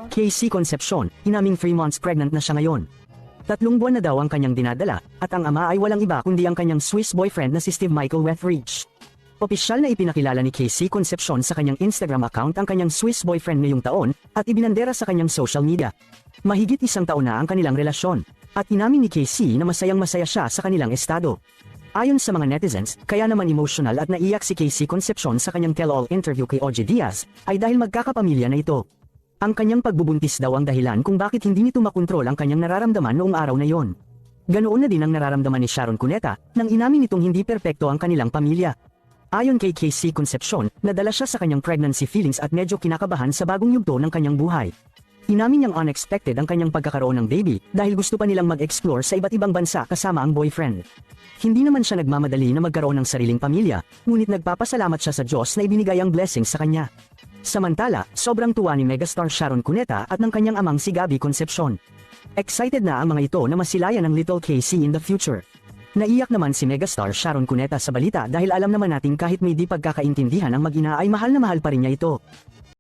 Casey Concepcion, inaming 3 months pregnant na siya ngayon. 3 buwan na daw ang kanyang dinadala, at ang ama ay walang iba kundi ang kanyang Swiss boyfriend na si Steve Michael Wethridge. Opisyal na ipinakilala ni Casey Concepcion sa kanyang Instagram account ang kanyang Swiss boyfriend ngayong taon, at ibinandera sa kanyang social media. Mahigit 1 taon na ang kanilang relasyon, at inamin ni Casey na masayang-masaya siya sa kanilang estado. Ayon sa mga netizens, kaya naman emotional at naiyak si Casey Concepcion sa kanyang tell-all interview kay OJ Diaz, ay dahil magkakapamilya na ito. Ang kanyang pagbubuntis daw ang dahilan kung bakit hindi nito makontrol ang kanyang nararamdaman noong araw na yon. Ganoon na din ang nararamdaman ni Sharon Cuneta, nang inamin nitong hindi perpekto ang kanilang pamilya. Ayon kay Casey Concepcion, nadala siya sa kanyang pregnancy feelings at medyo kinakabahan sa bagong yugto ng kanyang buhay. Inamin niyang unexpected ang kanyang pagkakaroon ng baby dahil gusto pa nilang mag-explore sa iba't ibang bansa kasama ang boyfriend. Hindi naman siya nagmamadali na magkaroon ng sariling pamilya, ngunit nagpapasalamat siya sa Diyos na ibinigay ang blessing sa kanya. Samantala, sobrang tuwa ni megastar Sharon Cuneta at ng kanyang amang si Gabby Concepcion. Excited na ang mga ito na masilayan ng little Casey in the future. Naiyak naman si megastar Sharon Cuneta sa balita dahil alam naman natin kahit may di pagkakaintindihan ang mag-ina ay mahal na mahal pa rin niya ito.